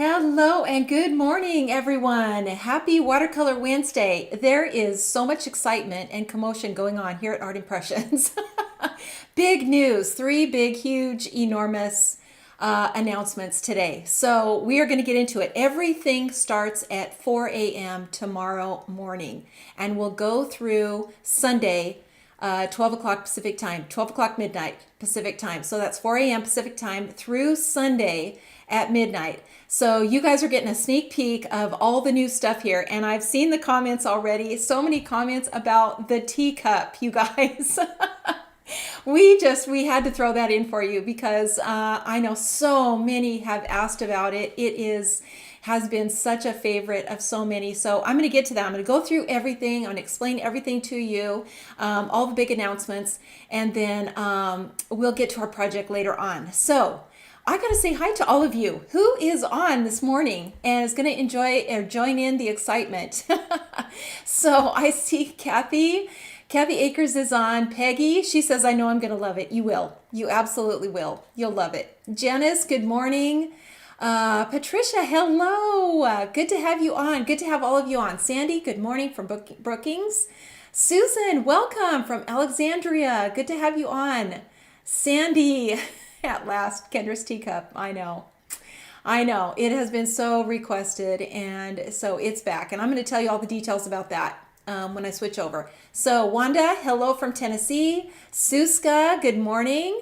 Hello and good morning, everyone. Happy Watercolor Wednesday. There is so much excitement and commotion going on here at Art Impressions. Big news, three big, huge, enormous announcements today. So we are going to get into it. Everything starts at 4 a.m. tomorrow morning, and we'll go through Sunday 12 o'clock Pacific time, 12 o'clock midnight Pacific time. So that's 4 a.m. Pacific time through Sunday at midnight. So you guys are getting a sneak peek of all the new stuff here. And I've seen the comments already. So many comments about the teacup, you guys. We had to throw that in for you because I know so many have asked about it. Has been such a favorite of so many. So I'm going to get to that. I'm going to go through everything. I'm going to explain everything to you, all the big announcements, and then we'll get to our project later on. So I got to say hi to all of you who is on this morning and is going to enjoy or join in the excitement. So I see Kathy. Kathy Akers is on. Peggy, she says, I know I'm going to love it. You will. You absolutely will. You'll love it. Janice, good morning. Patricia, hello. Good to have you on. Good to have all of you on. Sandy, good morning from Brookings. Susan, welcome from Alexandria. Good to have you on. Sandy, at last, Kendra's Teacup. I know. It has been so requested, and so it's back. And I'm going to tell you all the details about that when I switch over. So Wanda, hello from Tennessee. Suska, good morning.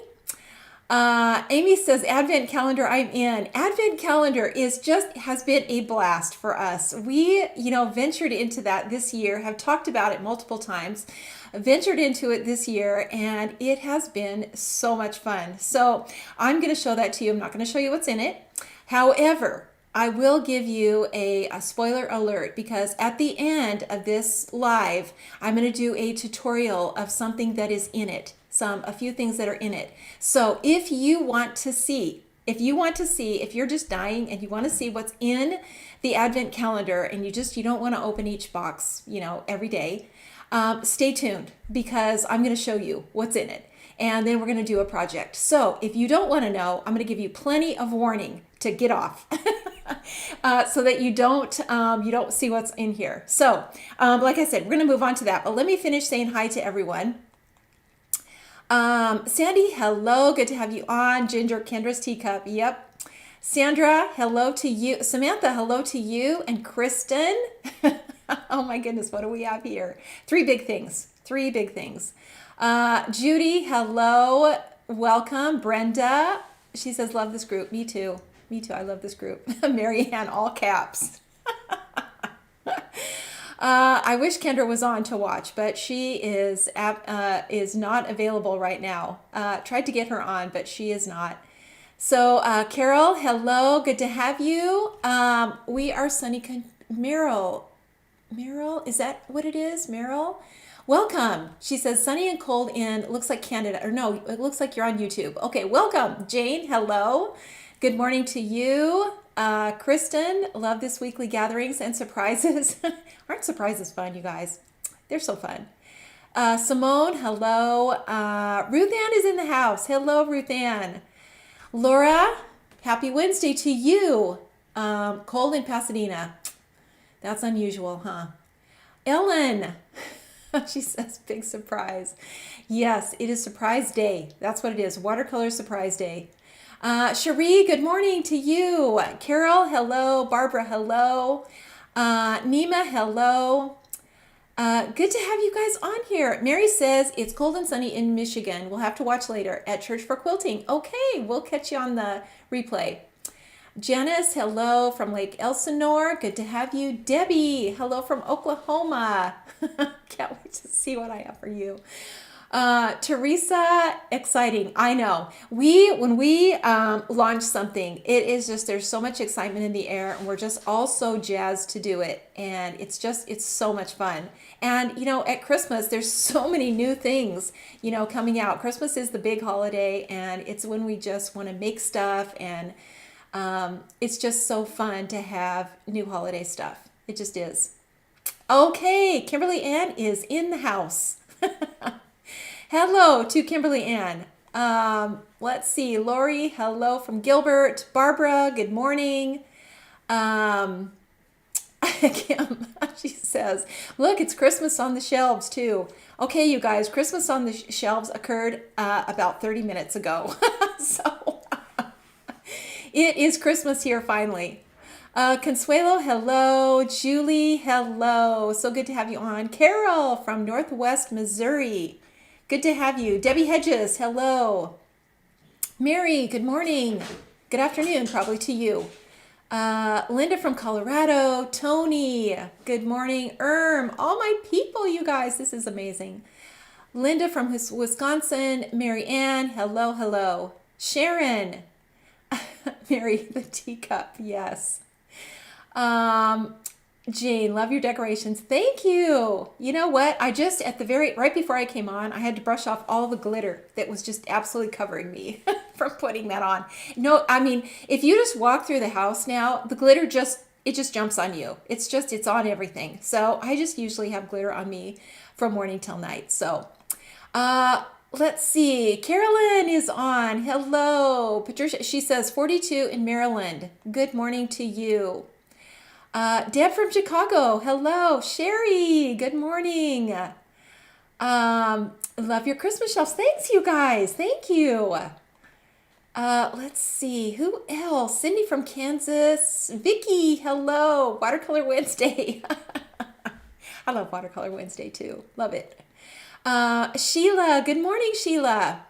Amy says, Advent calendar, I'm in. Advent calendar has been a blast for us. We, ventured into that this year, have talked about it multiple times, ventured into it this year, and it has been so much fun. So I'm going to show that to you. I'm not going to show you what's in it. However, I will give you a spoiler alert because at the end of this live, I'm going to do a tutorial of something that is in it. A few things that are in it. So if you want to see, if you're just dying and you want to see what's in the Advent calendar and you don't want to open each box, every day, stay tuned because I'm going to show you what's in it. And then we're going to do a project. So if you don't want to know, I'm going to give you plenty of warning to get off so that you don't see what's in here. So like I said, we're going to move on to that. But let me finish saying hi to everyone. Sandy, hello. Good to have you on. Ginger, Kendra's Teacup. Yep. Sandra, hello to you. Samantha, hello to you. And Kristen. Oh my goodness, what do we have here? Three big things. Judy, hello. Welcome. Brenda, she says, love this group. Me too. I love this group. Mary Ann, all caps. I wish Kendra was on to watch, but she is not available right now. Tried to get her on, but she is not. So Carol, hello, good to have you. We are sunny. Meryl, is that what it is? Meryl, welcome. She says sunny and cold in looks like Canada, or no, it looks like you're on YouTube. Okay, welcome. Jane, hello. Good morning to you. Kristen, love this weekly gatherings and surprises. Aren't surprises fun, you guys? They're so fun. Simone, hello. Ruth Ann is in the house. Hello, Ruth Ann. Laura, happy Wednesday to you. Cold in Pasadena. That's unusual, huh? Ellen, she says big surprise. Yes, it is surprise day. That's what it is. Watercolor surprise day. Cherie, good morning to you. Carol, hello. Barbara, hello. Nima, hello. Good to have you guys on here. Mary says it's cold and sunny in Michigan. We'll have to watch later at Church for Quilting. Okay, we'll catch you on the replay. Janice, hello from Lake Elsinore. Good to have you. Debbie, hello from Oklahoma. Can't wait to see what I have for you. Teresa, exciting. I know. When we launch something, it is just, there's so much excitement in the air and we're just all so jazzed to do it. And it's so much fun. And, at Christmas, there's so many new things, coming out. Christmas is the big holiday and it's when we just want to make stuff. And it's just so fun to have new holiday stuff. It just is. Okay. Kimberly Ann is in the house. Hello to Kimberly Ann. Let's see. Lori, hello from Gilbert. Barbara, good morning. Um, Kim, she says, look, it's Christmas on the shelves too. Okay, you guys, Christmas on the shelves occurred about 30 minutes ago. So it is Christmas here finally. Consuelo, hello. Julie, hello. So good to have you on. Carol from Northwest Missouri. Good to have you. Debbie Hedges, hello. Mary, good morning. Good afternoon, probably to you. Linda from Colorado. Tony, good morning. All my people, you guys. This is amazing. Linda from Wisconsin. Mary Ann, hello, hello. Sharon, Mary the Teacup, yes. Jane, love your decorations. Thank you. You know what? I just, right before I came on, I had to brush off all the glitter that was just absolutely covering me from putting that on. No, I mean, if you just walk through the house now, the glitter it just jumps on you. It's on everything. So I just usually have glitter on me from morning till night. So, let's see. Carolyn is on. Hello. Patricia, she says 42 in Maryland. Good morning to you. Deb from Chicago. Hello. Sherry. Good morning. Love your Christmas shelves. Thanks, you guys. Thank you. Let's see. Who else? Cindy from Kansas. Vicky. Hello. Watercolor Wednesday. I love Watercolor Wednesday too. Love it. Sheila. Good morning, Sheila.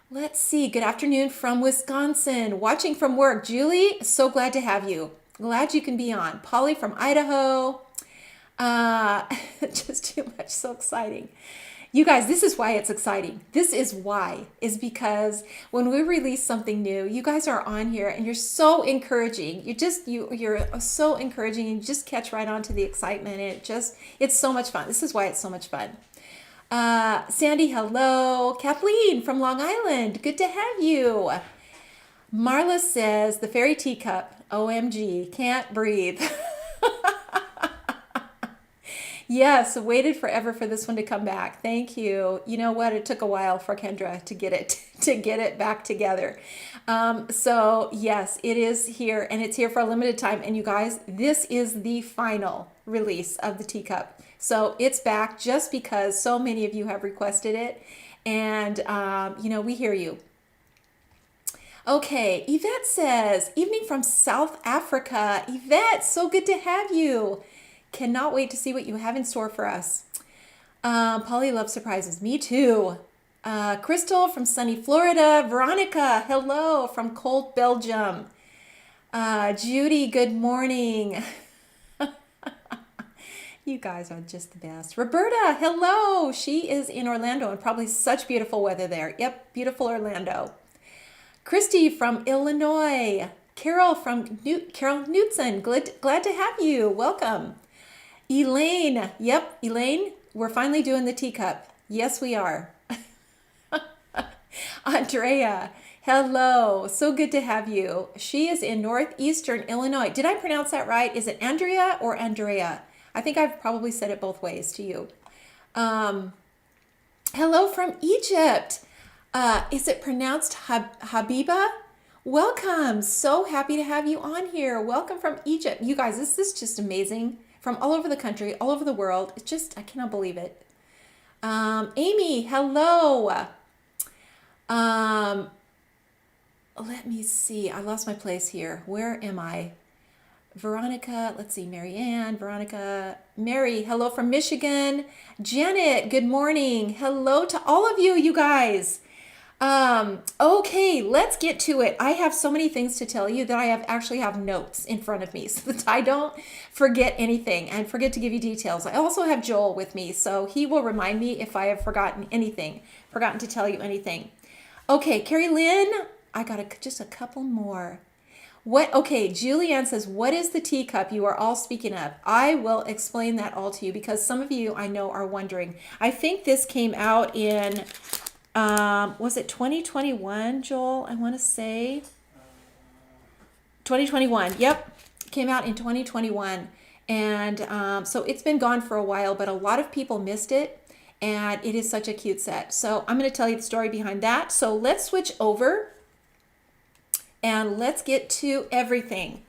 Let's see. Good afternoon from Wisconsin. Watching from work. Julie, so glad to have you. Glad you can be on. Polly from Idaho. Just too much. So exciting. You guys, this is why it's exciting. This is why, is because when we release something new, you guys are on here and you're so encouraging. You're so encouraging and you just catch right on to the excitement. And it's so much fun. This is why it's so much fun. Sandy, hello. Kathleen from Long Island. Good to have you. Marla says, the fairy teacup. OMG, can't breathe. Yes, waited forever for this one to come back. Thank you. You know what? It took a while for Kendra to get it back together. So yes, it is here and it's here for a limited time. And you guys, this is the final release of the teacup. So it's back just because so many of you have requested it. And, we hear you. Okay, Yvette says, evening from South Africa. Yvette, so good to have you. Cannot wait to see what you have in store for us. Polly loves surprises. Me too. Crystal from sunny Florida. Veronica, hello from cold Belgium. Judy, good morning. You guys are just the best. Roberta, hello. She is in Orlando and probably such beautiful weather there. Yep, beautiful Orlando. Christy from Illinois. Carol from Carol Knutson. Glad to have you. Welcome. Elaine. Yep, Elaine, we're finally doing the teacup. Yes, we are. Andrea. Hello. So good to have you. She is in northeastern Illinois. Did I pronounce that right? Is it Andrea or Andrea? I think I've probably said it both ways to you. Hello from Egypt. Is it pronounced Habiba? Welcome. So happy to have you on here. Welcome from Egypt. You guys, this is just amazing. From all over the country, all over the world. It's just, I cannot believe it. Amy, hello. Let me see. I lost my place here. Where am I? Veronica, let's see, Mary Ann, Veronica, Mary, hello from Michigan. Janet, good morning. Hello to all of you, you guys. Okay, let's get to it. I have so many things to tell you that I actually have notes in front of me so that I don't forget anything and forget to give you details. I also have Joel with me, so he will remind me if I have forgotten to tell you anything. Okay, Carrie Lynn, I got just a couple more. Okay, Julianne says, what is the teacup you are all speaking of? I will explain that all to you because some of you I know are wondering. I think this came out in, was it 2021, Joel? I want to say 2021. Yep, came out in 2021. And so it's been gone for a while, but a lot of people missed it. And it is such a cute set. So I'm going to tell you the story behind that. So let's switch over. And let's get to everything.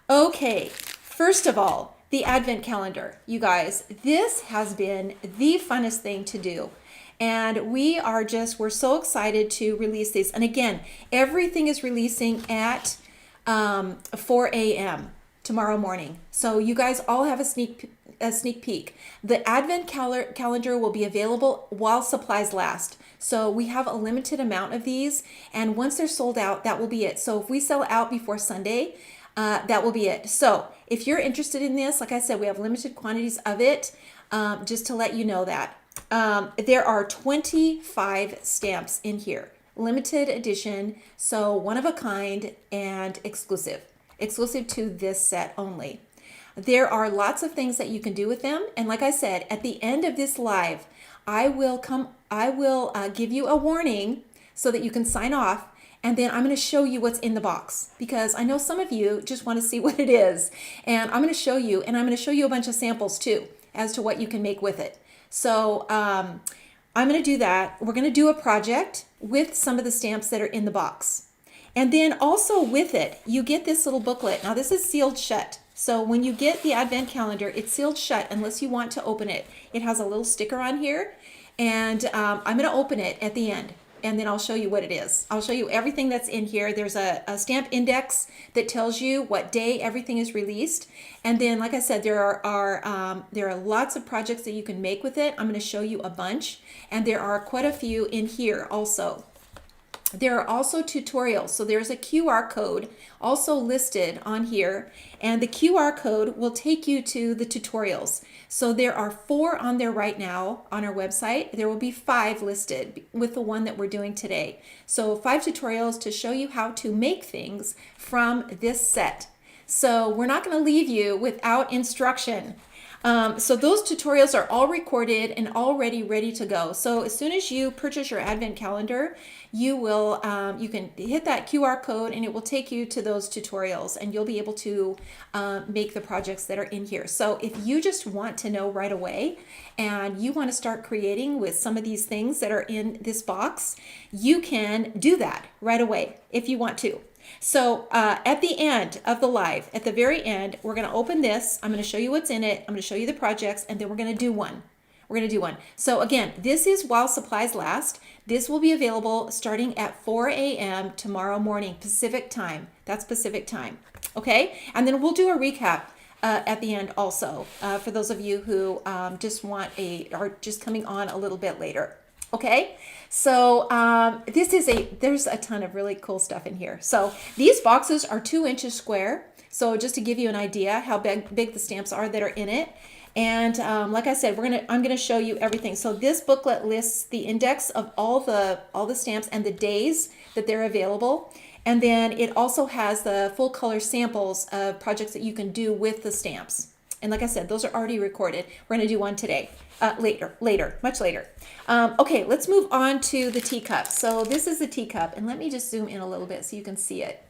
Okay, first of all, the advent calendar. You guys, this has been the funnest thing to do. And we're so excited to release these. And again, everything is releasing at 4 a.m. tomorrow morning. So you guys all have a sneak peek. The advent calendar will be available while supplies last. So we have a limited amount of these, and once they're sold out, that will be it. So if we sell out before Sunday, that will be it. So if you're interested in this, like I said, we have limited quantities of it, just to let you know that. There are 25 stamps in here, limited edition, so one of a kind and exclusive to this set only. There are lots of things that you can do with them, and like I said, at the end of this live, I will give you a warning so that you can sign off, and then I'm going to show you what's in the box, because I know some of you just want to see what it is, and I'm going to show you, and I'm going to show you a bunch of samples too as to what you can make with it. So I'm going to do that. We're going to do a project with some of the stamps that are in the box. And then also with it, you get this little booklet. Now this is sealed shut. So when you get the advent calendar, it's sealed shut unless you want to open it. It has a little sticker on here, and I'm going to open it at the end, and then I'll show you what it is. I'll show you everything that's in here. There's a stamp index that tells you what day everything is released. And then, like I said, there are lots of projects that you can make with it. I'm going to show you a bunch, and there are quite a few in here also. There are also tutorials. So there's a QR code also listed on here, and the QR code will take you to the tutorials. So there are 4 on there right now on our website. There will be 5 listed with the one that we're doing today. So 5 tutorials to show you how to make things from this set. So we're not going to leave you without instruction. So those tutorials are all recorded and already ready to go. So as soon as you purchase your advent calendar, you can hit that QR code and it will take you to those tutorials, and you'll be able to make the projects that are in here. So if you just want to know right away and you want to start creating with some of these things that are in this box, you can do that right away if you want to. So at the end of the live, at the very end, we're going to open this. I'm going to show you what's in it. I'm going to show you the projects, and then we're going to do one. So again, this is while supplies last. This will be available starting at 4 a.m. tomorrow morning, Pacific time. That's Pacific time. Okay. And then we'll do a recap at the end also for those of you who are just coming on a little bit later. Okay, so there's a ton of really cool stuff in here. So these boxes are 2 inches square. So just to give you an idea how big the stamps are that are in it. And like I said, I'm gonna show you everything. So this booklet lists the index of all the stamps and the days that they're available. And then it also has the full color samples of projects that you can do with the stamps. And like I said, those are already recorded. We're going to do one today, much later. Okay, let's move on to the teacup. So this is the teacup, and let me just zoom in a little bit so you can see it.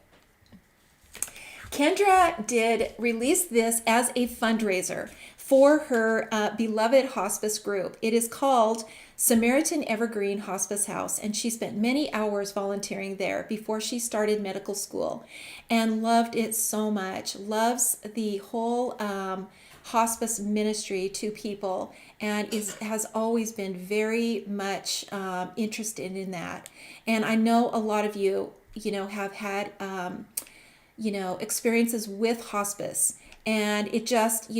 Kendra did release this as a fundraiser for her beloved hospice group. It is called Samaritan Evergreen Hospice House, and she spent many hours volunteering there before she started medical school, and loved it so much. Loves the whole hospice ministry to people, and has always been very much interested in that. And I know a lot of you, have had experiences with hospice, and it just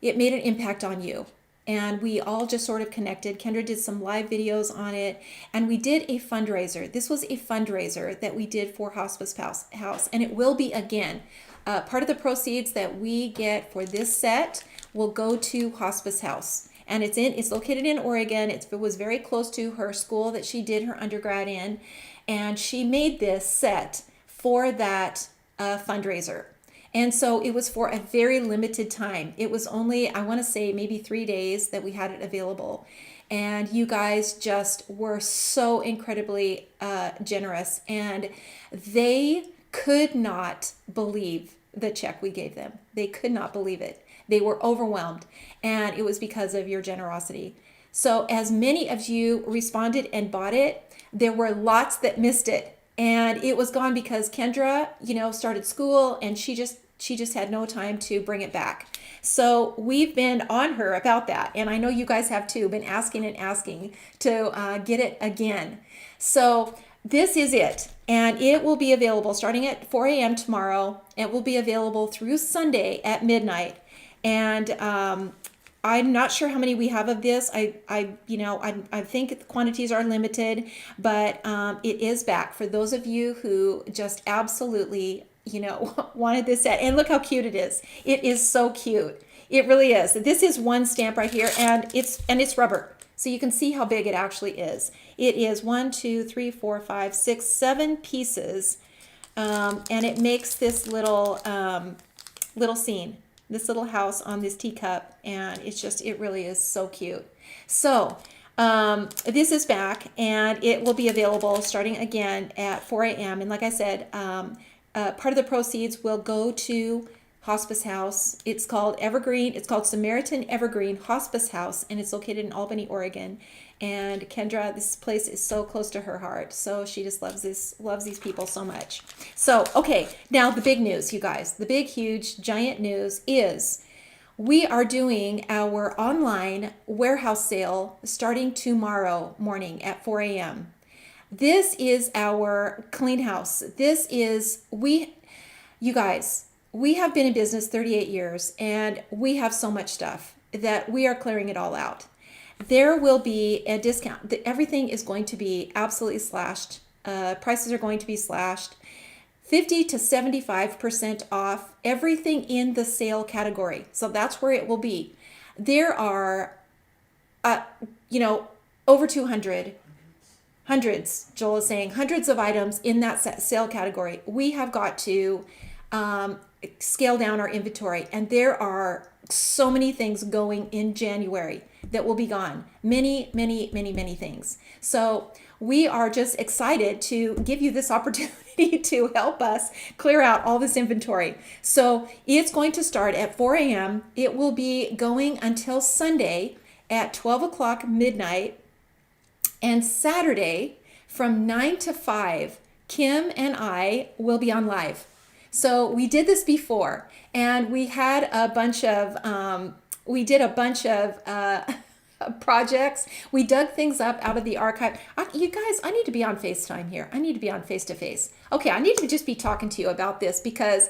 it made an impact on you. And we all just sort of connected. Kendra did some live videos on it, and we did a fundraiser. This was a fundraiser that we did for Hospice House, and it will be again. Part of the proceeds that we get for this set will go to Hospice House, and it's located in Oregon. It was very close to her school that she did her undergrad in, and she made this set for that fundraiser. And so it was for a very limited time. It was only, I want to say, maybe 3 days that we had it available. And you guys just were so incredibly generous. And they could not believe the check we gave them. They could not believe it. They were overwhelmed. And it was because of your generosity. So as many of you responded and bought it, there were lots that missed it. And it was gone because Kendra, started school, and she just had no time to bring it back. So we've been on her about that, and I know you guys have too, been asking and asking to get it again. So this is it, and it will be available starting at 4 a.m. tomorrow. It will be available through Sunday at midnight, and I'm not sure how many we have of this. I think the quantities are limited, but it is back for those of you who just absolutely, wanted this set. And look how cute it is. It is so cute. It really is. This is one stamp right here, and it's rubber. So you can see how big it actually is. It is 1, 2, 3, 4, 5, 6, 7 pieces, and it makes this little scene, this little house on this teacup, and it really is so cute. So this is back, and it will be available starting again at 4 a.m. And like I said, part of the proceeds will go to Hospice House. It's called Evergreen. It's called Samaritan Evergreen Hospice House, and it's located in Albany, Oregon. And Kendra, this place is so close to her heart. So she just loves these people so much. So, okay, now the big news, you guys. The big, huge, giant news is we are doing our online warehouse sale starting tomorrow morning at 4 a.m. This is our clean house. You guys, we have been in business 38 years, and we have so much stuff that we are clearing it all out. There will be a discount. Everything is going to be absolutely slashed. Prices are going to be slashed. 50 to 75% off everything in the sale category. So that's where it will be. There are, over 200, hundreds, Joel is saying, hundreds of items in that sale category. We have got to scale down our inventory, and there are so many things going in January that will be gone. Many, many, many, many things. So we are just excited to give you this opportunity to help us clear out all this inventory. So it's going to start at 4 a.m. It will be going until Sunday at 12 o'clock midnight, and Saturday from 9 to 5, Kim and I will be on live. So we did this before, and we had a bunch of, projects. We dug things up out of the archive. You guys, I need to be on FaceTime here. I need to be on face-to-face. Okay, I need to just be talking to you about this because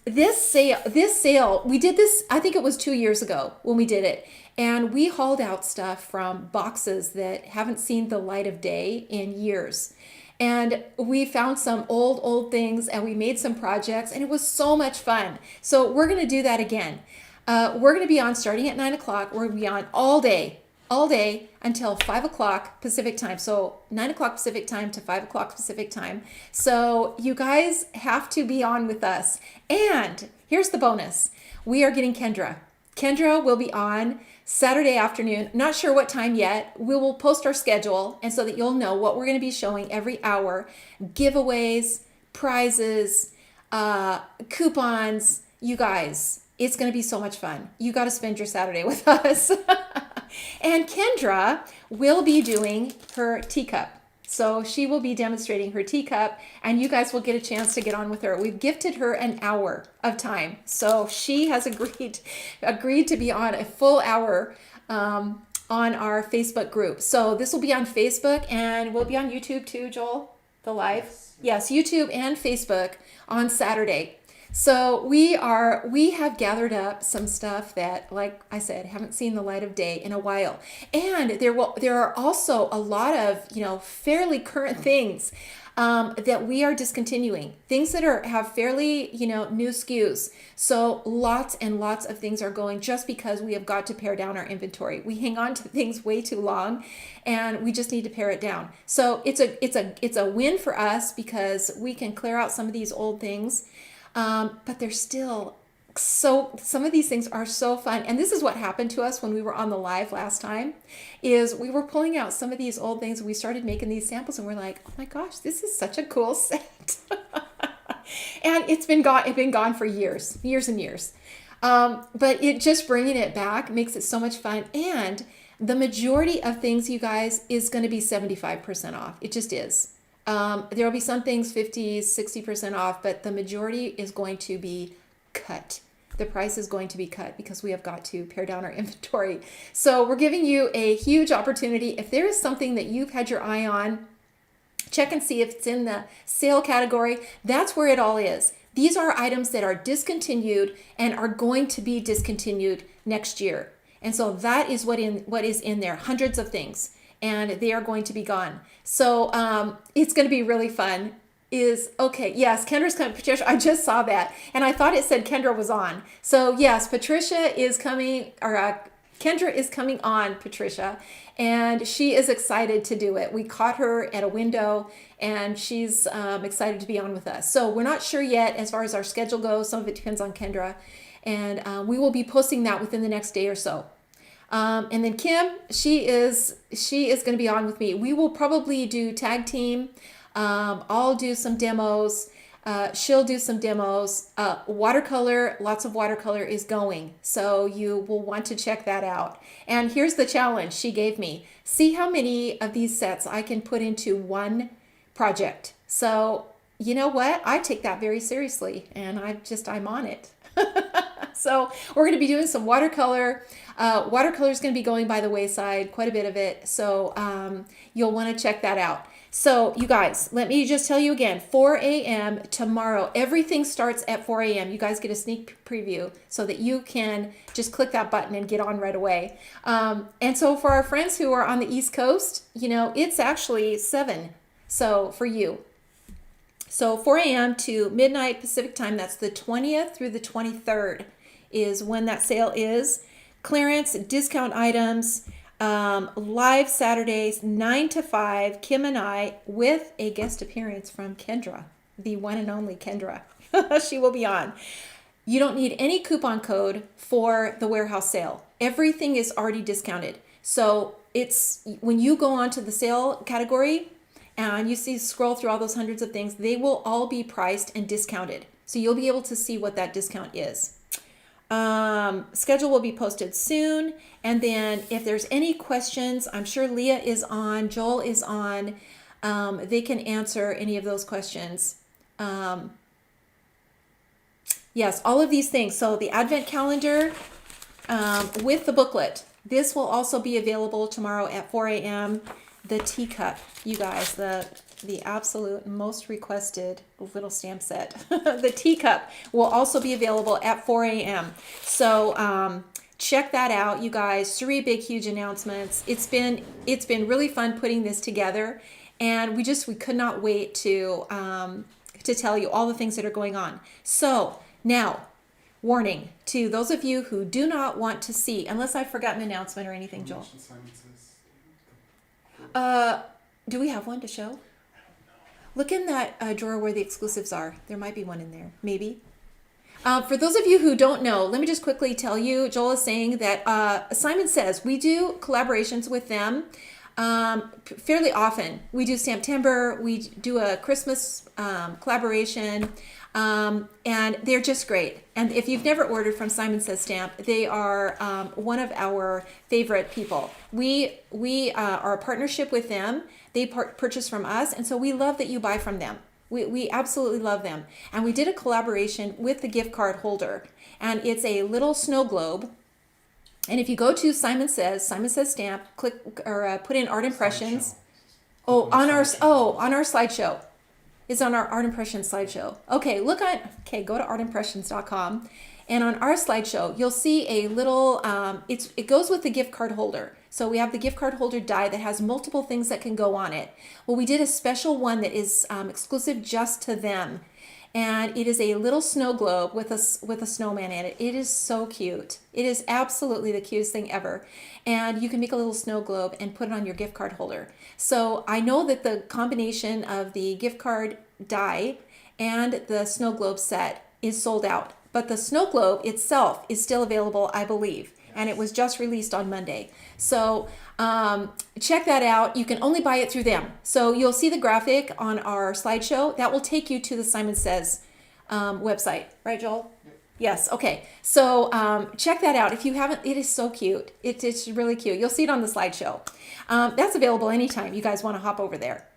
this sale, we did this, I think it was 2 years ago when we did it. And we hauled out stuff from boxes that haven't seen the light of day in years. And we found some old things, and we made some projects, and it was so much fun. So we're going to do that again. We're going to be on starting at 9 o'clock. We're going to be on all day until 5 o'clock Pacific time. So 9 o'clock Pacific time to 5 o'clock Pacific time. So you guys have to be on with us. And here's the bonus. We are getting Kendra. Kendra will be on Saturday afternoon. Not sure what time yet. We will post our schedule, and so that you'll know what we're going to be showing every hour. Giveaways, prizes, coupons. You guys, it's going to be so much fun. You got to spend your Saturday with us. And Kendra will be doing her teacup. So she will be demonstrating her teacup, and you guys will get a chance to get on with her. We've gifted her an hour of time. So she has agreed to be on a full hour on our Facebook group. So this will be on Facebook, and we'll be on YouTube too, Joel, the live. Yes, YouTube and Facebook on Saturday. So we have gathered up some stuff that, like I said, haven't seen the light of day in a while. And there are also a lot of, fairly current things that we are discontinuing. Things that have fairly, new SKUs. So lots and lots of things are going just because we have got to pare down our inventory. We hang on to things way too long, and we just need to pare it down. So it's a win for us because we can clear out some of these old things. But they're still some of these things are so fun. And this is what happened to us when we were on the live last time, is we were pulling out some of these old things. We started making these samples, and we're like, oh my gosh, this is such a cool set. And it's been gone for years and years. But it just bringing it back makes it so much fun. And the majority of things, you guys, is going to be 75% off. It just is. There will be some things 50, 60% off, but the majority is going to be cut. The price is going to be cut because we have got to pare down our inventory. So we're giving you a huge opportunity. If there is something that you've had your eye on, check and see if it's in the sale category. That's where it all is. These are items that are discontinued and are going to be discontinued next year. And so that is what is in there, hundreds of things, and they are going to be gone. So it's going to be really fun. Okay, yes, Kendra's coming. Patricia, I just saw that, and I thought it said Kendra was on. So yes, Patricia is coming, or Kendra is coming on, Patricia, and she is excited to do it. We caught her at a window, and she's excited to be on with us. So we're not sure yet as far as our schedule goes. Some of it depends on Kendra, and we will be posting that within the next day or so. And then Kim, she is going to be on with me. We will probably do tag team. I'll do some demos. She'll do some demos. Watercolor, lots of watercolor is going. So you will want to check that out. And here's the challenge she gave me. See how many of these sets I can put into one project. So you know what? I take that very seriously, and I'm on it. So we're going to be doing some watercolor. Watercolor is going to be going by the wayside, quite a bit of it. So you'll want to check that out. So you guys, let me just tell you again, 4 a.m. tomorrow. Everything starts at 4 a.m. You guys get a sneak preview so that you can just click that button and get on right away. And so for our friends who are on the East Coast, it's actually 7. So for you. So 4 a.m. to midnight Pacific time, that's the 20th through the 23rd is when that sale is. Clearance, discount items, live Saturdays, 9 to 5, Kim and I, with a guest appearance from Kendra, the one and only Kendra. She will be on. You don't need any coupon code for the warehouse sale. Everything is already discounted. So it's when you go onto the sale category and you scroll through all those hundreds of things, they will all be priced and discounted. So you'll be able to see what that discount is. Schedule will be posted soon. And then if there's any questions, I'm sure Leah is on, Joel is on. They can answer any of those questions. Yes, all of these things. So the advent calendar with the booklet. This will also be available tomorrow at 4 a.m. The teacup, you guys, the absolute most requested little stamp set. The teacup will also be available at 4 a.m. So check that out, you guys. 3 big, huge announcements. It's been really fun putting this together, and we could not wait to tell you all the things that are going on. So now, warning to those of you who do not want to see, unless I've forgotten an announcement or anything, Joel. Do we have one to show? Look in that drawer where the exclusives are. There might be one in there, maybe. For those of you who don't know, let me just quickly tell you, Joel is saying that Simon Says, we do collaborations with them fairly often. We do Stamptember, we do a Christmas collaboration, and they're just great. And if you've never ordered from Simon Says Stamp, they are one of our favorite people. We are a partnership with them. They purchase from us, and so we love that you buy from them. We absolutely love them. And we did a collaboration with the gift card holder, and it's a little snow globe. And if you go to Simon Says Stamp, click or put in Art Impressions. On our slideshow. It's on our Art Impressions slideshow. Okay, go to artimpressions.com, and on our slideshow, you'll see a little, it goes with the gift card holder. So we have the gift card holder die that has multiple things that can go on it. Well, we did a special one that is exclusive just to them. And it is a little snow globe with a snowman in it. It is so cute. It is absolutely the cutest thing ever. And you can make a little snow globe and put it on your gift card holder. So I know that the combination of the gift card die and the snow globe set is sold out. But the snow globe itself is still available, I believe. And it was just released on Monday. So check that out. You can only buy it through them. So you'll see the graphic on our slideshow. That will take you to the Simon Says website. Right, Joel? Yes. Okay. So check that out. If you haven't, it is so cute. It's really cute. You'll see it on the slideshow. That's available anytime you guys want to hop over there.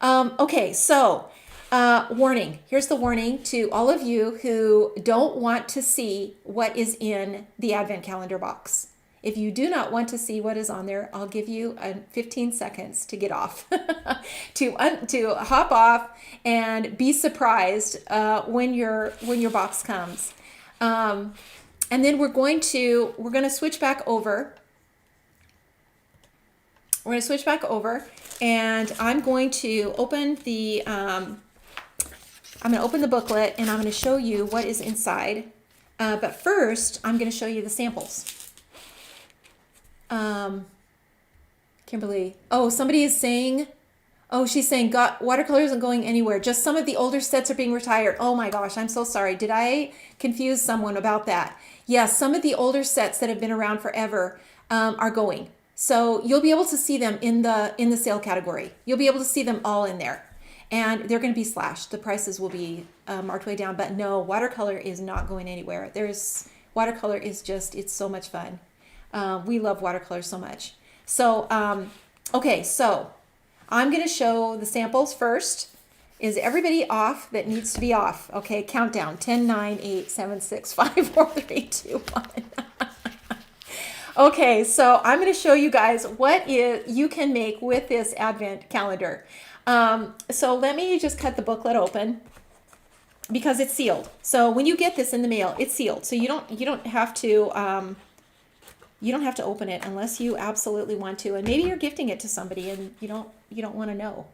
Okay, so warning. Here's the warning to all of you who don't want to see what is in the Advent calendar box. If you do not want to see what is on there, I'll give you 15 seconds to get off, to hop off and be surprised when your box comes. And then we're going to switch back over. We're going to switch back over, and I'm going to open the booklet, and I'm going to show you what is inside. But first, I'm going to show you the samples. Kimberly. Oh, somebody is saying, she's saying, watercolor isn't going anywhere. Just some of the older sets are being retired. Oh my gosh, I'm so sorry. Did I confuse someone about that? Yes, some of the older sets that have been around forever are going. So you'll be able to see them in the sale category. You'll be able to see them all in there. And they're going to be slashed. The prices will be marked way down. But no, watercolor is not going anywhere. Watercolor is it's so much fun. We love watercolor so much. So, okay, so I'm going to show the samples first. Is everybody off that needs to be off? Okay, countdown. 10, 9, 8, 7, 6, 5, 4, 3, 2, 1. Okay, so I'm going to show you guys what you can make with this Advent calendar. So let me just cut the booklet open because it's sealed. So when you get this in the mail, it's sealed. So you don't have to open it unless you absolutely want to. And maybe you're gifting it to somebody and you don't want to know.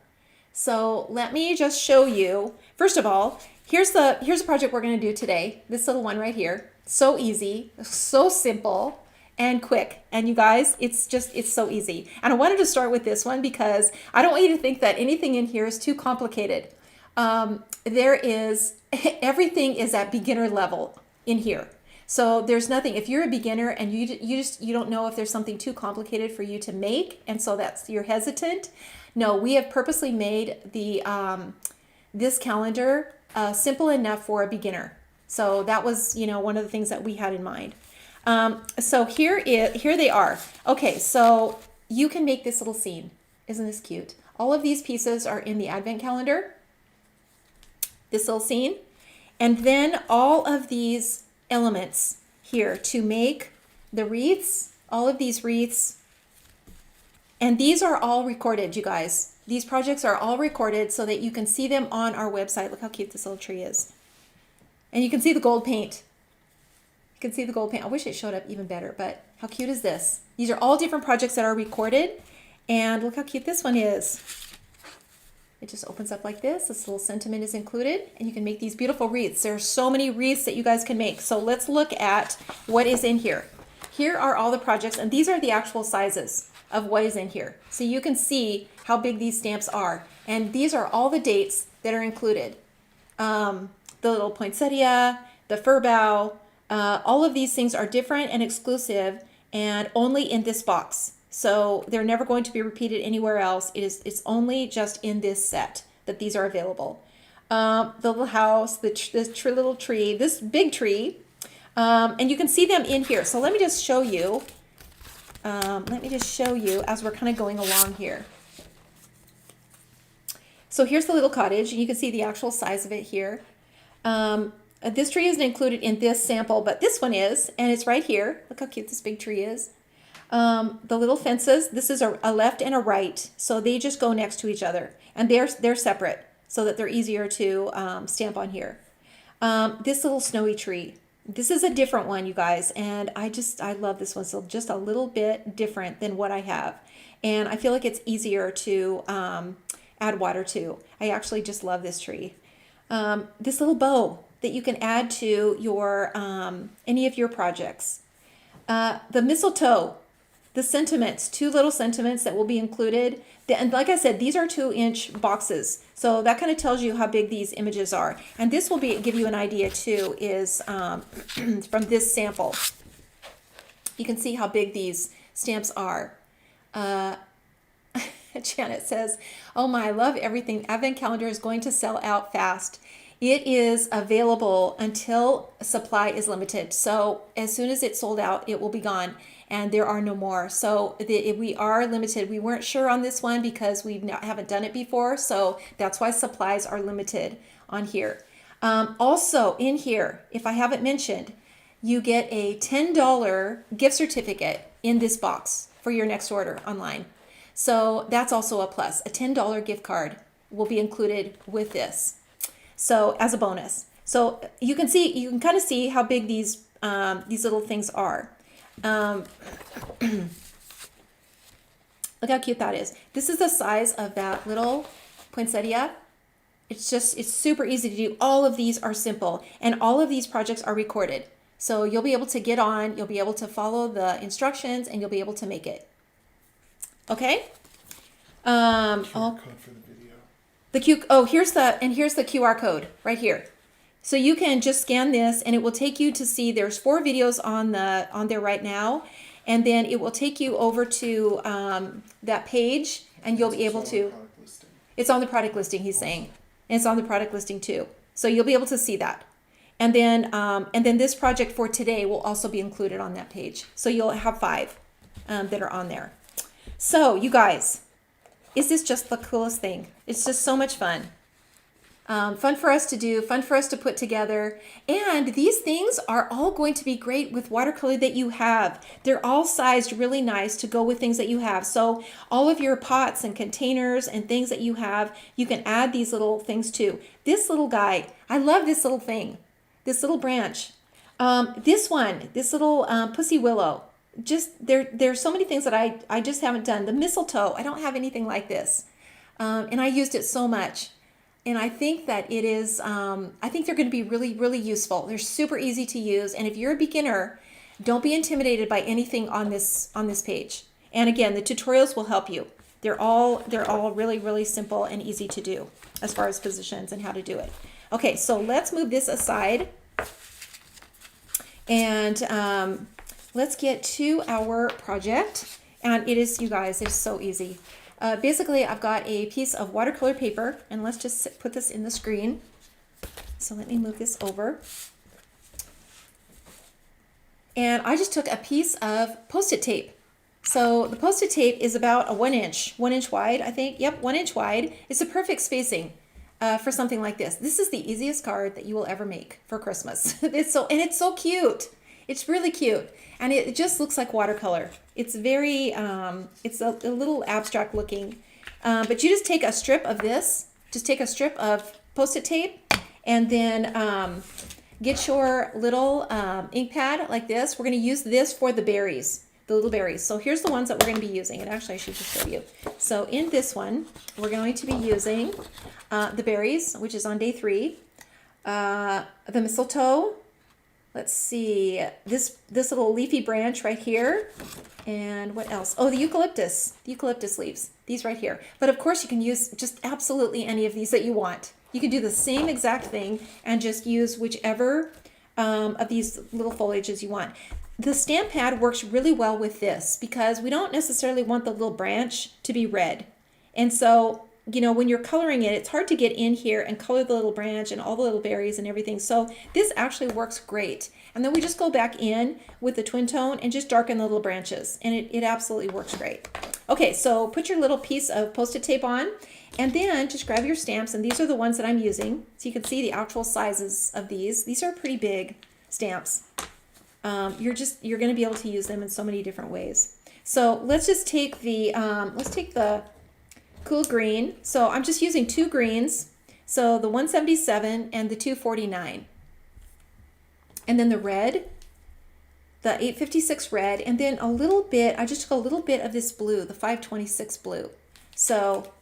So let me just show you. First of all, here's the project we're going to do today. This little one right here. So easy, so simple and quick. And you guys, it's so easy. And I wanted to start with this one because I don't want you to think that anything in here is too complicated. Everything is at beginner level in here. So there's nothing, if you're a beginner and you don't know if there's something too complicated for you to make, and so you're hesitant. No, we have purposely made this calendar simple enough for a beginner. So that was, one of the things that we had in mind. So here they are. Okay, so you can make this little scene. Isn't this cute? All of these pieces are in the Advent calendar. This little scene. And then all of these elements here to make the wreaths, all of these wreaths. And these are all recorded, you guys. These projects are all recorded so that you can see them on our website. Look how cute this little tree is. And you can see the gold paint. You can see the gold paint. I wish it showed up even better, but how cute is this? These are all different projects that are recorded. And look how cute this one is. It just opens up like this. This little sentiment is included, and you can make these beautiful wreaths. There are so many wreaths that you guys can make. So let's look at what is in here. Here are all the projects, and these are the actual sizes of what is in here. So you can see how big these stamps are. And these are all the dates that are included. The little poinsettia, the fir bough, all of these things are different and exclusive and only in this box. So they're never going to be repeated anywhere else. It's only just in this set that these are available. The little house, this little tree, this big tree, and you can see them in here. So let me just show you. As we're kind of going along here. So here's the little cottage, and you can see the actual size of it here. This tree isn't included in this sample, but this one is, and it's right here. Look how cute this big tree is. The little fences, this is a left and a right, so they just go next to each other, and they're separate so that they're easier to stamp on here. This little snowy tree, this is a different one, you guys, and I love this one. So just a little bit different than what I have, and I feel like it's easier to add water to. I actually just love this tree. This little bow that you can add to your any of your projects. The mistletoe, the sentiments, 2 little sentiments that will be included. And like I said, these are 2-inch boxes. So that kind of tells you how big these images are. And this will give you an idea too, is from this sample. You can see how big these stamps are. Janet says, oh my, I love everything. Advent calendar is going to sell out fast. It is available until supply is limited. So as soon as it's sold out, it will be gone. and there are no more. So we are limited. We weren't sure on this one because we haven't done it before. So that's why supplies are limited on here. Also in here, if I haven't mentioned, you get a $10 gift certificate in this box for your next order online. So that's also a plus. A $10 gift card will be included with this. So as a bonus. So you can kind of see how big these little things are. Look how cute that is. This is the size of that little poinsettia. It's super easy to do. All of these are simple, and all of these projects are recorded. So you'll be able to get on, you'll be able to follow the instructions, and you'll be able to make it. Okay? QR code for the video. Here's the QR code right here. So you can just scan this, and it will take you to see there's 4 videos on there right now, and then it will take you over to that page, and you'll be able to. It's on the product listing. He's saying, and it's on the product listing too. So you'll be able to see that, and then this project for today will also be included on that page. So you'll have 5 that are on there. So you guys, is this just the coolest thing? It's just so much fun. Fun for us to do, fun for us to put together. And these things are all going to be great with watercolor that you have. They're all sized really nice to go with things that you have. So all of your pots and containers and things that you have, you can add these little things to. This little guy, I love this little thing, this little branch. This little pussy willow. Just there's so many things that I just haven't done. The mistletoe, I don't have anything like this. And I used it so much. And I think that it is, I think they're going to be really, really useful. They're super easy to use. And if you're a beginner, don't be intimidated by anything on this page. And again, the tutorials will help you. They're all really, really simple and easy to do as far as positions and how to do it. Okay, so let's move this aside. And let's get to our project. And it is, you guys, it's so easy. Basically, I've got a piece of watercolor paper, and let's just put this in the screen. So let me move this over. And I just took a piece of Post-it tape. So the Post-it tape is about a 1 inch wide, I think. Yep, 1 inch wide. It's a perfect spacing for something like this. This is the easiest card that you will ever make for Christmas. It's so cute. It's really cute. And it just looks like watercolor. It's very, it's a little abstract looking. But you just take a strip of this, just take a strip of Post-it tape, and then get your little ink pad like this. We're going to use this for the berries, the little berries. So here's the ones that we're going to be using. And actually, I should just show you. So in this one, we're going to be using the berries, which is on day 3. The mistletoe. Let's see, this little leafy branch right here. And what else? Oh, the eucalyptus leaves, these right here. But of course you can use just absolutely any of these that you want. You can do the same exact thing and just use whichever of these little foliages you want. The stamp pad works really well with this because we don't necessarily want the little branch to be red. And so, you know, when you're coloring it, it's hard to get in here and color the little branch and all the little berries and everything. So this actually works great. And then we just go back in with the twin tone and just darken the little branches. And it absolutely works great. Okay, so put your little piece of Post-it tape on, and then just grab your stamps. And these are the ones that I'm using. So you can see the actual sizes of these. These are pretty big stamps. You're going to be able to use them in so many different ways. So let's just take the cool green. So I'm just using 2 greens. So the 177 and the 249. And then the red, the 856 red, and then a little bit, I just took a little bit of this blue, the 526 blue. So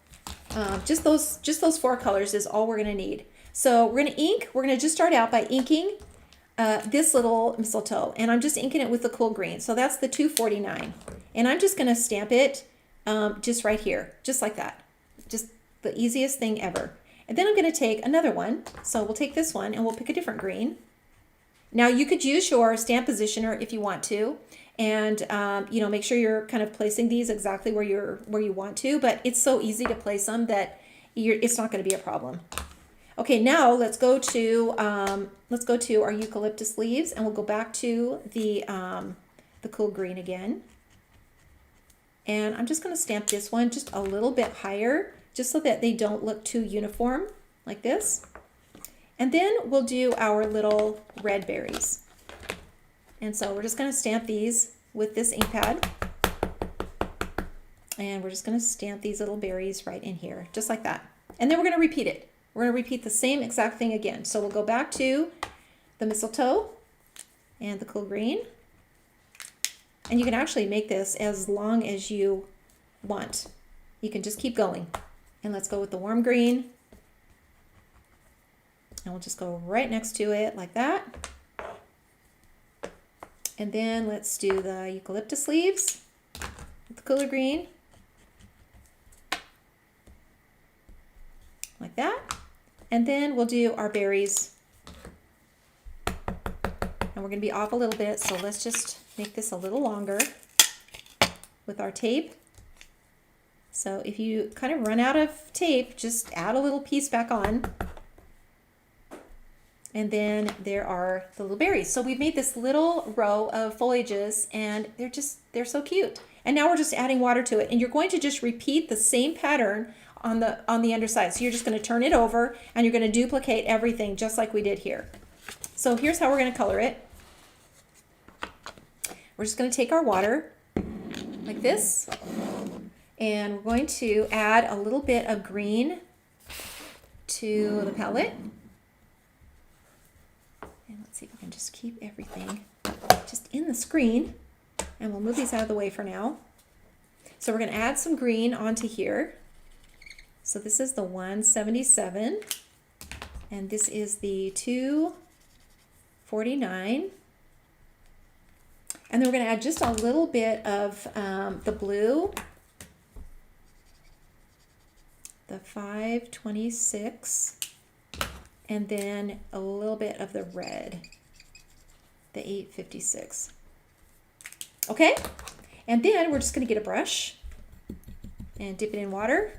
just those 4 colors is all we're going to need. So we're going to ink. We're going to just start out by inking this little mistletoe, and I'm just inking it with the cool green. So that's the 249, and I'm just going to stamp it just right here, just like that. Just the easiest thing ever. And then I'm going to take another one. So we'll take this one and we'll pick a different green. Now you could use your stamp positioner if you want to, and you know, make sure you're kind of placing these exactly where you want to. But it's so easy to place them that it's not going to be a problem. Okay, now let's go to our eucalyptus leaves, and we'll go back to the the cool green again. And I'm just going to stamp this one just a little bit higher, just so that they don't look too uniform, like this. And then we'll do our little red berries. And so we're just going to stamp these with this ink pad. And we're just going to stamp these little berries right in here, just like that. And then we're going to repeat it. We're going to repeat the same exact thing again. So we'll go back to the mistletoe and the cool green. And you can actually make this as long as you want. You can just keep going. And let's go with the warm green. And we'll just go right next to it like that. And then let's do the eucalyptus leaves with the cooler green. Like that. And then we'll do our berries. And we're going to be off a little bit, so let's just make this a little longer with our tape. So if you kind of run out of tape, just add a little piece back on. And then there are the little berries. So we've made this little row of foliages, and they're so cute. And now we're just adding water to it. And you're going to just repeat the same pattern on the underside. So you're just going to turn it over, and you're going to duplicate everything just like we did here. So here's how we're going to color it. We're just going to take our water like this, and we're going to add a little bit of green to the palette. And let's see if we can just keep everything just in the screen, and we'll move these out of the way for now. So we're going to add some green onto here. So this is the 177, and this is the 249. And then we're going to add just a little bit of the blue, the 526, and then a little bit of the red, the 856. Okay, and then we're just going to get a brush and dip it in water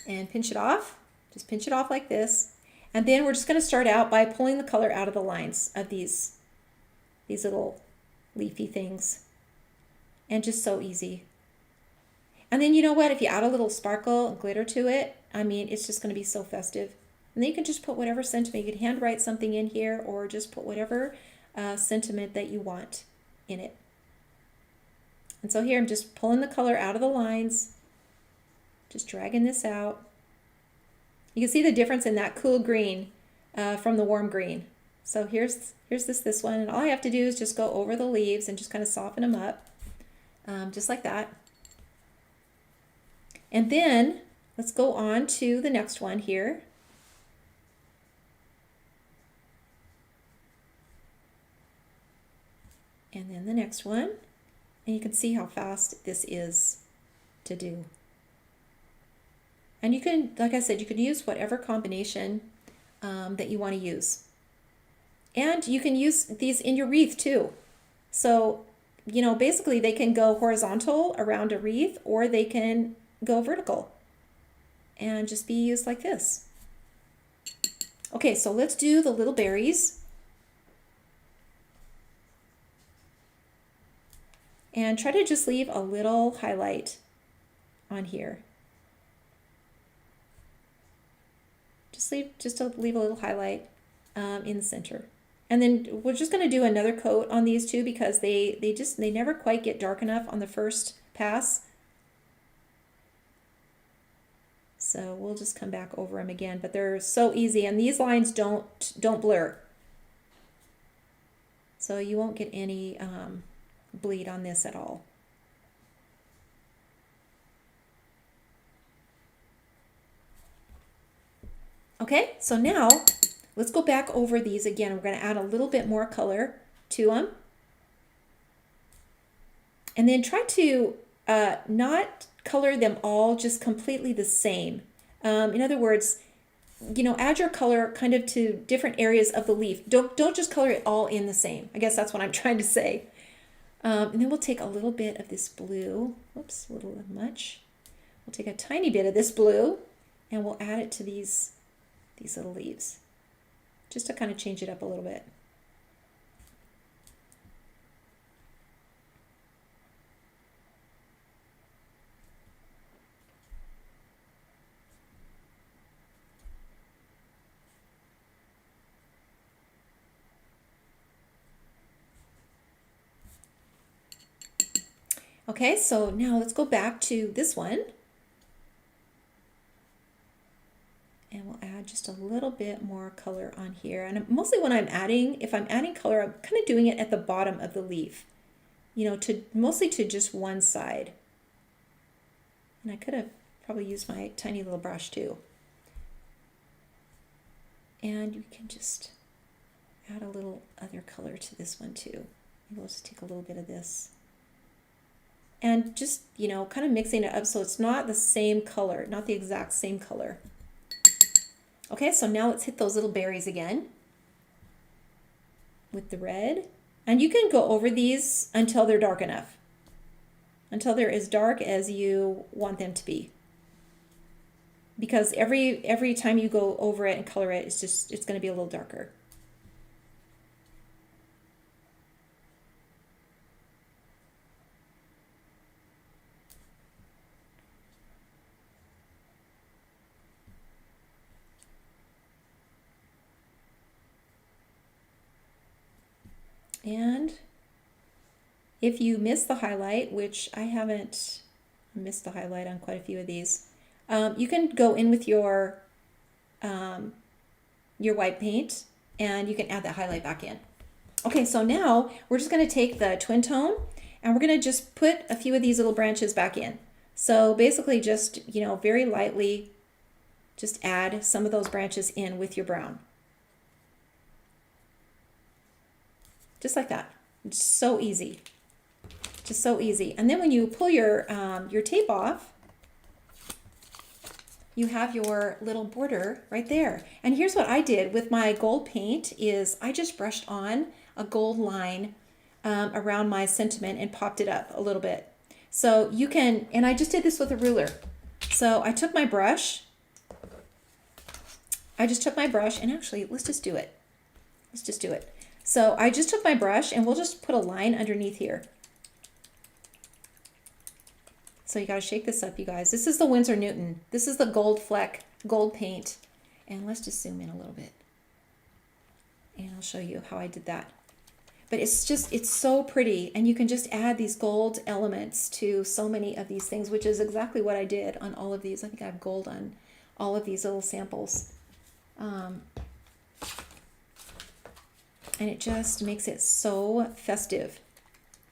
and pinch it off. Just pinch it off like this. And then we're just going to start out by pulling the color out of the lines of these little leafy things. And just so easy. And then you know what? If you add a little sparkle and glitter to it, I mean, it's just going to be so festive. And then you can just put whatever sentiment. You can handwrite something in here, or just put whatever sentiment that you want in it. And so here I'm just pulling the color out of the lines, just dragging this out. You can see the difference in that cool green from the warm green. So here's this one, and all I have to do is just go over the leaves and just kind of soften them up, just like that. And then let's go on to the next one here. And then the next one, and you can see how fast this is to do. And you can, like I said, you can use whatever combination that you want to use. And you can use these in your wreath too. So, you know, basically they can go horizontal around a wreath, or they can go vertical and just be used like this. Okay, so let's do the little berries. And try to just leave a little highlight on here. Just leave a little highlight in the center. And then we're just going to do another coat on these two, because they never quite get dark enough on the first pass. So we'll just come back over them again, but they're so easy, and these lines don't blur. So you won't get any bleed on this at all. Okay, so now let's go back over these again. We're going to add a little bit more color to them. And then try to not color them all just completely the same. In other words, you know, add your color kind of to different areas of the leaf. Don't just color it all in the same. I guess that's what I'm trying to say. And then we'll take a little bit of this blue. Whoops, a little much. We'll take a tiny bit of this blue, and we'll add it to these little leaves, just to kind of change it up a little bit. Okay, so now let's go back to this one. And we'll add just a little bit more color on here. And mostly when I'm adding, if I'm adding color, I'm kind of doing it at the bottom of the leaf, you know, to mostly to just one side. And I could have probably used my tiny little brush too. And you can just add a little other color to this one too. Maybe we'll just take a little bit of this. And just, you know, kind of mixing it up so it's not the same color, not the exact same color. Okay, so now let's hit those little berries again with the red. And you can go over these until they're dark enough, until they're as dark as you want them to be. Because every time you go over it and color it, it's going to be a little darker. And if you miss the highlight, which I haven't missed the highlight on quite a few of these, you can go in with your white paint and you can add that highlight back in. Okay, so now we're just going to take the twin tone and we're going to just put a few of these little branches back in. So basically just, you know, very lightly just add some of those branches in with your brown. Just like that. It's so easy. Just so easy. And then when you pull your tape off, you have your little border right there. And here's what I did with my gold paint is I just brushed on a gold line around my sentiment and popped it up a little bit. So you can, and I just did this with a ruler. So I took my brush. I just took my brush and actually, let's just do it. Let's just do it. So I just took my brush and we'll just put a line underneath here. So you got to shake this up, you guys. This is the Winsor Newton. This is the gold fleck, gold paint. And let's just zoom in a little bit. And I'll show you how I did that. But it's so pretty. And you can just add these gold elements to so many of these things, which is exactly what I did on all of these. I think I have gold on all of these little samples. And it just makes it so festive.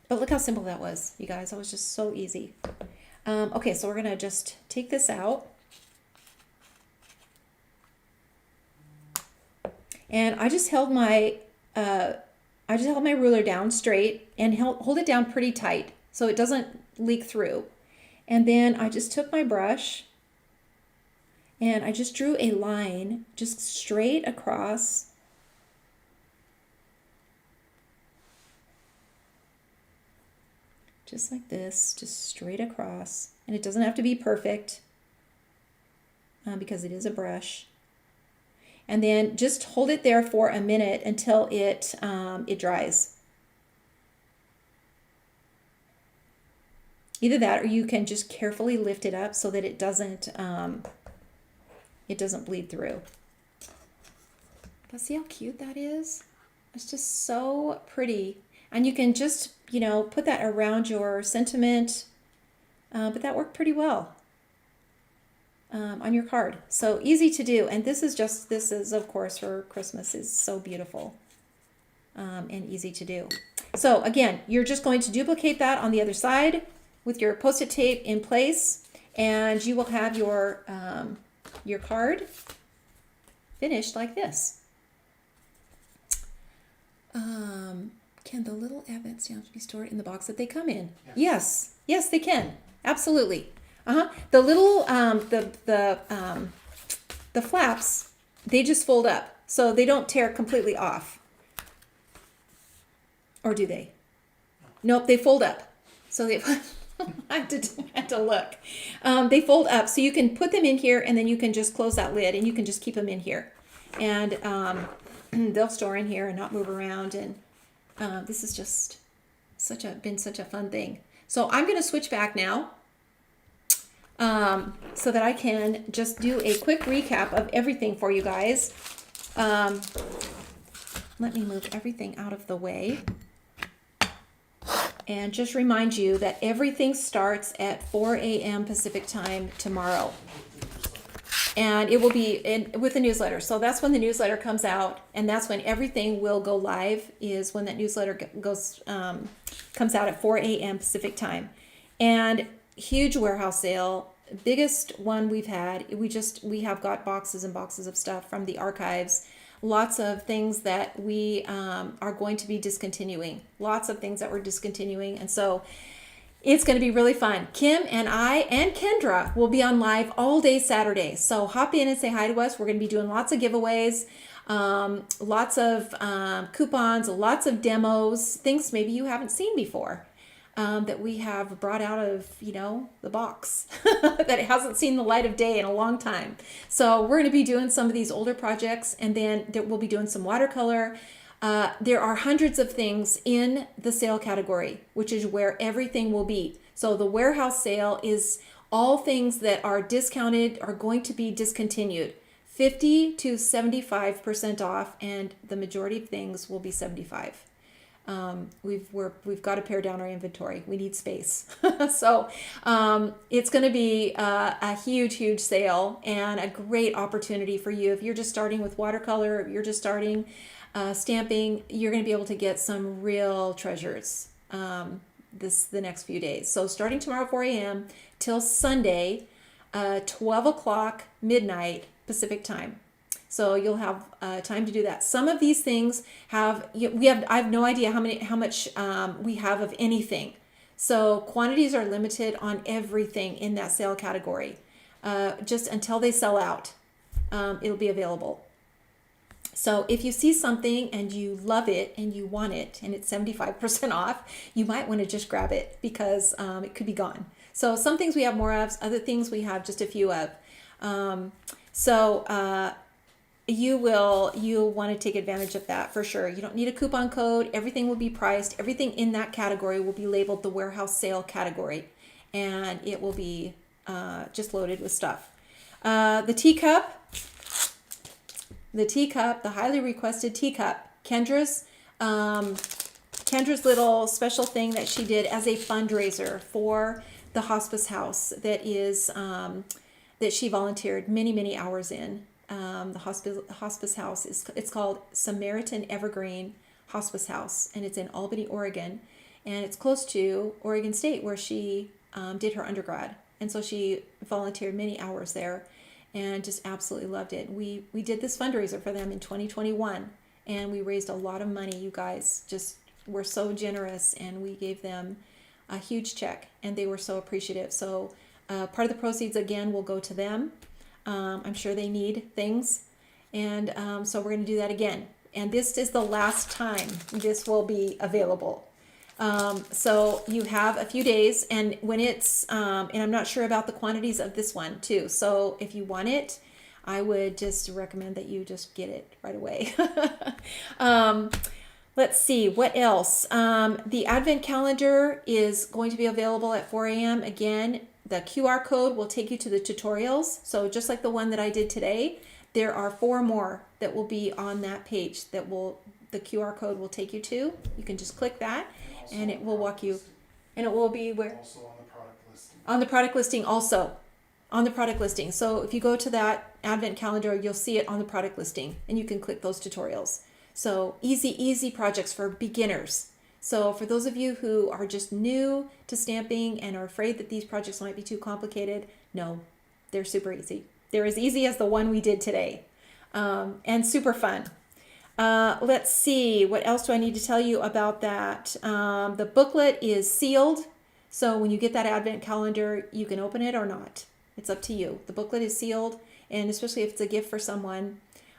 But look how simple that was, you guys. That was just so easy. Okay, so we're gonna just take this out. And I just held my ruler down straight and hold it down pretty tight so it doesn't leak through. And then I just took my brush and I just drew a line just straight across. Just like this, just straight across. And it doesn't have to be perfect because it is a brush. And then just hold it there for a minute until it dries. Either that or you can just carefully lift it up so that it doesn't bleed through. But see how cute that is? It's just so pretty. And you can just, you know, put that around your sentiment, but that worked pretty well on your card. So easy to do. And this is of course for Christmas, is so beautiful and easy to do. So again, you're just going to duplicate that on the other side with your Post-it tape in place, and you will have your card finished like this. Can the little advent stamps be stored in the box that they come in? Yes, yes, they can. Absolutely. The little the flaps, they just fold up, so they don't tear completely off. Or do they? Nope, they fold up. So they I had to look. They fold up, so you can put them in here, and then you can just close that lid, and you can just keep them in here, and they'll store in here and not move around. And this has just been such a fun thing. So I'm going to switch back now so that I can just do a quick recap of everything for you guys. Let me move everything out of the way. And just remind you that everything starts at 4 a.m. Pacific time tomorrow. And it will be with the newsletter. So that's when the newsletter comes out, and that's when everything will go live, is when that newsletter comes out at 4 a.m. Pacific time. And huge warehouse sale, biggest one we've had. We have got boxes and boxes of stuff from the archives. Lots of things that we are going to be discontinuing. Lots of things that we're discontinuing. And so it's going to be really fun. Kim and I and Kendra will be on live all day Saturday. So hop in and say hi to us. We're going to be doing lots of giveaways, lots of coupons, lots of demos, things maybe you haven't seen before. That we have brought out of, the box that it hasn't seen the light of day in a long time. So we're going to be doing some of these older projects, and then we'll be doing some watercolor. There are hundreds of things in the sale category, which is where everything will be. So the warehouse sale is all things that are discounted, are going to be discontinued. 50 to 75% off, and the majority of things will be 75. We've got to pare down our inventory. We need space. So it's going to be a huge sale, and a great opportunity for you. If you're just starting with watercolor, if you're just starting stamping, you're going to be able to get some real treasures the next few days. So starting tomorrow 4 a.m. till Sunday 12 o'clock midnight Pacific time. So you'll have time to do that. Some of these things I have no idea how much we have of anything. So quantities are limited on everything in that sale category. Just until they sell out, it'll be available. So if you see something and you love it and you want it and it's 75% off, you might want to just grab it, because it could be gone. So some things we have more of, other things we have just a few of. You'll want to take advantage of that for sure. You don't need a coupon code. Everything will be priced. Everything in that category will be labeled the warehouse sale category, and it will be just loaded with stuff. The teacup, the highly requested teacup, Kendra's little special thing that she did as a fundraiser for the hospice house that she volunteered many hours in. The hospice house it's called Samaritan Evergreen Hospice House, and it's in Albany, Oregon, and it's close to Oregon State, where she did her undergrad, and so she volunteered many hours there, and just absolutely loved it. We did this fundraiser for them in 2021, and we raised a lot of money. You guys just were so generous, and we gave them a huge check, and they were so appreciative. So part of the proceeds again will go to them. I'm sure they need things, and so we're going to do that again. And this is the last time this will be available. So you have a few days, and when it's, and I'm not sure about the quantities of this one too. So if you want it, I would just recommend that you just get it right away. Let's see, what else? The Advent calendar is going to be available at 4 a.m. Again, the QR code will take you to the tutorials. So just like the one that I did today, there are 4 more that will be on that page the QR code will take you to. You can just click that, and it will walk you, and it will be where? Also on the product listing. On the product listing also. On the product listing. So if you go to that Advent calendar, you'll see it on the product listing, and you can click those tutorials. So easy projects for beginners. So for those of you who are just new to stamping and are afraid that these projects might be too complicated, no, they're super easy. They're as easy as the one we did today, and super fun. Let's see, what else do I need to tell you about that? The booklet is sealed, so when you get that Advent calendar, you can open it or not. It's up to you. The booklet is sealed, and especially if it's a gift for someone,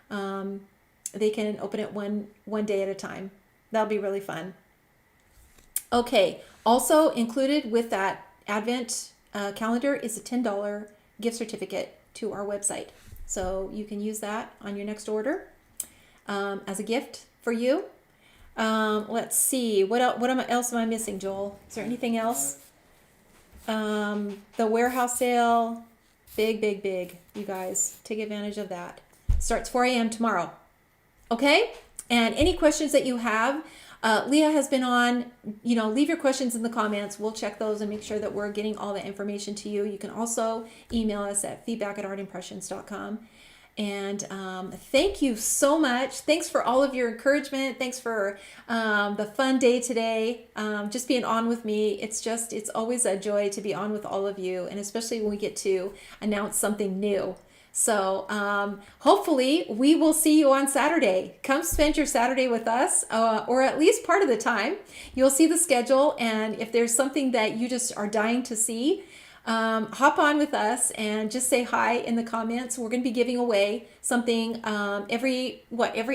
they can open it one day at a time. That'll be really fun. Okay, also included with that Advent calendar is a $10 gift certificate to our website. So you can use that on your next order as a gift for you. Let's see, what else am I missing, Joel? Is there anything else? The warehouse sale, big, you guys. Take advantage of that. Starts 4 a.m. tomorrow. Okay? And any questions that you have, Leah has been on. Leave your questions in the comments. We'll check those and make sure that we're getting all the information to you. You can also email us at feedback@artimpressions.com. And thank you so much. Thanks for all of your encouragement. Thanks for the fun day today. Just being on with me. It's always a joy to be on with all of you, and especially when we get to announce something new. So hopefully we will see you on Saturday. Come spend your Saturday with us, or at least part of the time. You'll see the schedule, and if there's something that you just are dying to see, hop on with us and just say hi in the comments. We're going to be giving away something every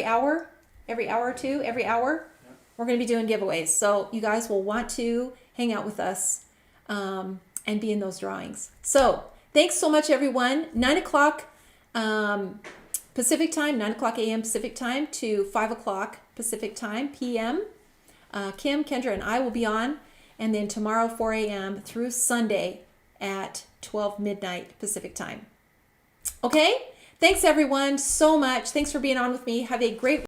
hour or two, every hour. Yeah. We're going to be doing giveaways. So you guys will want to hang out with us and be in those drawings. So thanks so much, everyone. 9 o'clock Pacific time, 9 o'clock a.m. Pacific time to 5 o'clock Pacific time, p.m. Kim, Kendra, and I will be on. And then tomorrow, 4 a.m. through Sunday at 12 midnight Pacific time. Okay? Thanks, everyone, so much. Thanks for being on with me. Have a great